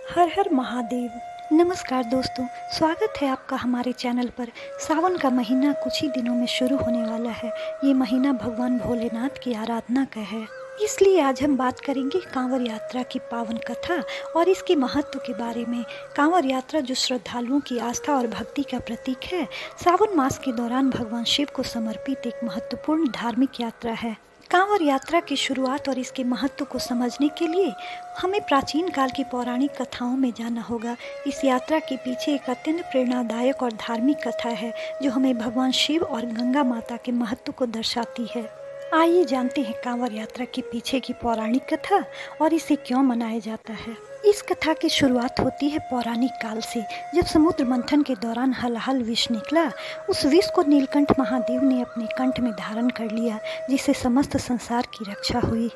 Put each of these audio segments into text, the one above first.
हर हर महादेव। नमस्कार दोस्तों, स्वागत है आपका हमारे चैनल पर। सावन का महीना कुछ ही दिनों में शुरू होने वाला है। ये महीना भगवान भोलेनाथ की आराधना का है, इसलिए आज हम बात करेंगे कांवड़ यात्रा की पावन कथा और इसके महत्व के बारे में। कांवड़ यात्रा जो श्रद्धालुओं की आस्था और भक्ति का प्रतीक है, सावन मास के दौरान भगवान शिव को समर्पित एक महत्वपूर्ण धार्मिक यात्रा है। कांवड़ यात्रा की शुरुआत और इसके महत्व को समझने के लिए हमें प्राचीन काल की पौराणिक कथाओं में जाना होगा। इस यात्रा के पीछे एक अत्यंत प्रेरणादायक और धार्मिक कथा है जो हमें भगवान शिव और गंगा माता के महत्व को दर्शाती है। आइए जानते हैं कांवड़ यात्रा के पीछे की पौराणिक कथा और इसे क्यों मनाया जाता है। इस कथा की शुरुआत होती है पौराणिक काल से, जब समुद्र मंथन के दौरान हलाहल विष निकला। उस विष को नीलकंठ महादेव ने अपने कंठ में धारण कर लिया, जिससे समस्त संसार की रक्षा हुई।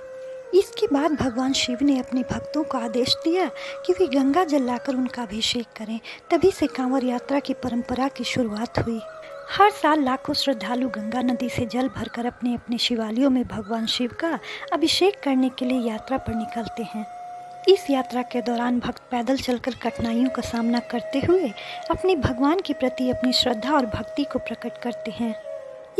इसके बाद भगवान शिव ने अपने भक्तों को आदेश दिया कि वे गंगा जल लाकर उनका अभिषेक करें। तभी से कांवड़ यात्रा की परंपरा की शुरुआत हुई। हर साल लाखों श्रद्धालु गंगा नदी से जल भरकर अपने अपने शिवालयों में भगवान शिव का अभिषेक करने के लिए यात्रा पर निकलते हैं। इस यात्रा के दौरान भक्त पैदल चलकर कठिनाइयों का सामना करते हुए अपने भगवान के प्रति अपनी श्रद्धा और भक्ति को प्रकट करते हैं।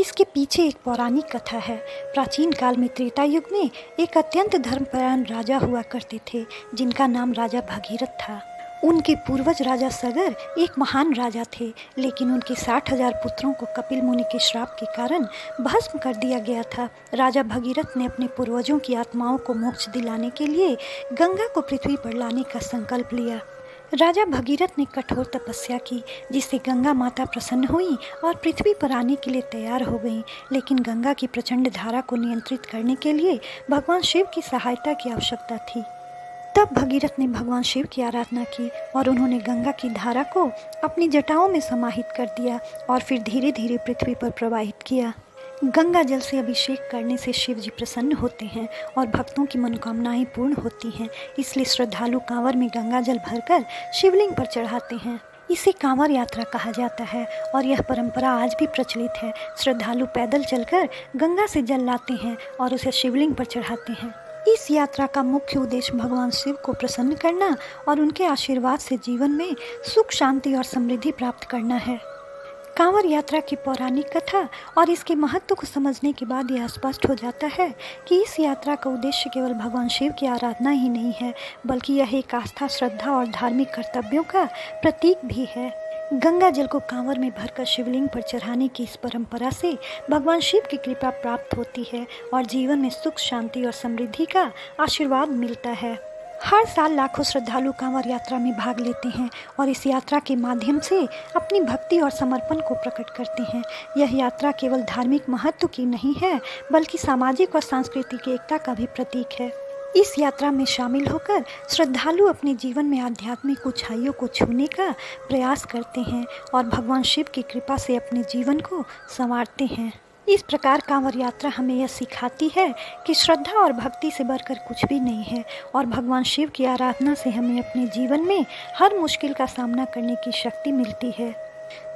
इसके पीछे एक पौराणिक कथा है। प्राचीन काल में त्रेता युग में एक अत्यंत धर्मपरायण राजा हुआ करते थे, जिनका नाम राजा भगीरथ था। उनके पूर्वज राजा सगर एक महान राजा थे, लेकिन उनके 60,000 पुत्रों को कपिल मुनि के श्राप के कारण भस्म कर दिया गया था। राजा भगीरथ ने अपने पूर्वजों की आत्माओं को मोक्ष दिलाने के लिए गंगा को पृथ्वी पर लाने का संकल्प लिया। राजा भगीरथ ने कठोर तपस्या की, जिससे गंगा माता प्रसन्न हुई और पृथ्वी पर आने के लिए तैयार हो गईं। लेकिन गंगा की प्रचंड धारा को नियंत्रित करने के लिए भगवान शिव की सहायता की आवश्यकता थी। तब भगीरथ ने भगवान शिव की आराधना की और उन्होंने गंगा की धारा को अपनी जटाओं में समाहित कर दिया और फिर धीरे धीरे पृथ्वी पर प्रवाहित किया। गंगा जल से अभिषेक करने से शिव जी प्रसन्न होते हैं और भक्तों की मनोकामनाएं पूर्ण होती हैं। इसलिए श्रद्धालु कांवड़ में गंगा जल भरकर शिवलिंग पर चढ़ाते हैं। इसे कांवड़ यात्रा कहा जाता है और यह परंपरा आज भी प्रचलित है। श्रद्धालु पैदल चलकर गंगा से जल लाते हैं और उसे शिवलिंग पर चढ़ाते हैं। इस यात्रा का मुख्य उद्देश्य भगवान शिव को प्रसन्न करना और उनके आशीर्वाद से जीवन में सुख, शांति और समृद्धि प्राप्त करना है। कांवड़ यात्रा की पौराणिक कथा और इसके महत्व को समझने के बाद यह स्पष्ट हो जाता है कि इस यात्रा का उद्देश्य केवल भगवान शिव की आराधना ही नहीं है, बल्कि यह एक आस्था, श्रद्धा और धार्मिक कर्तव्यों का प्रतीक भी है। गंगा जल को कांवड़ में भरकर शिवलिंग पर चढ़ाने की इस परंपरा से भगवान शिव की कृपा प्राप्त होती है और जीवन में सुख, शांति और समृद्धि का आशीर्वाद मिलता है। हर साल लाखों श्रद्धालु कांवड़ यात्रा में भाग लेते हैं और इस यात्रा के माध्यम से अपनी भक्ति और समर्पण को प्रकट करते हैं। यह यात्रा केवल धार्मिक महत्व की नहीं है, बल्कि सामाजिक और सांस्कृतिक एकता का भी प्रतीक है। इस यात्रा में शामिल होकर श्रद्धालु अपने जीवन में आध्यात्मिक ऊंचाइयों को छूने का प्रयास करते हैं और भगवान शिव की कृपा से अपने जीवन को संवारते हैं। इस प्रकार कांवड़ यात्रा हमें यह सिखाती है कि श्रद्धा और भक्ति से बढ़कर कुछ भी नहीं है और भगवान शिव की आराधना से हमें अपने जीवन में हर मुश्किल का सामना करने की शक्ति मिलती है।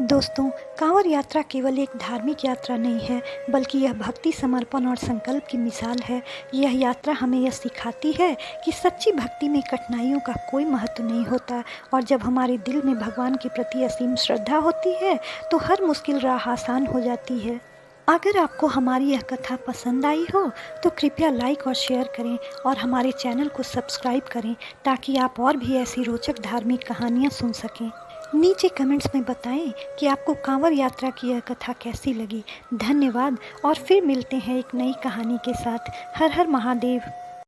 दोस्तों, कांवड़ यात्रा केवल एक धार्मिक यात्रा नहीं है, बल्कि यह भक्ति, समर्पण और संकल्प की मिसाल है। यह यात्रा हमें यह सिखाती है कि सच्ची भक्ति में कठिनाइयों का कोई महत्व नहीं होता और जब हमारे दिल में भगवान के प्रति असीम श्रद्धा होती है तो हर मुश्किल राह आसान हो जाती है। अगर आपको हमारी यह कथा पसंद आई हो तो कृपया लाइक और शेयर करें और हमारे चैनल को सब्सक्राइब करें, ताकि आप और भी ऐसी रोचक धार्मिक कहानियाँ सुन सकें। नीचे कमेंट्स में बताएं कि आपको कांवड़ यात्रा की यह कथा कैसी लगी। धन्यवाद और फिर मिलते हैं एक नई कहानी के साथ। हर हर महादेव।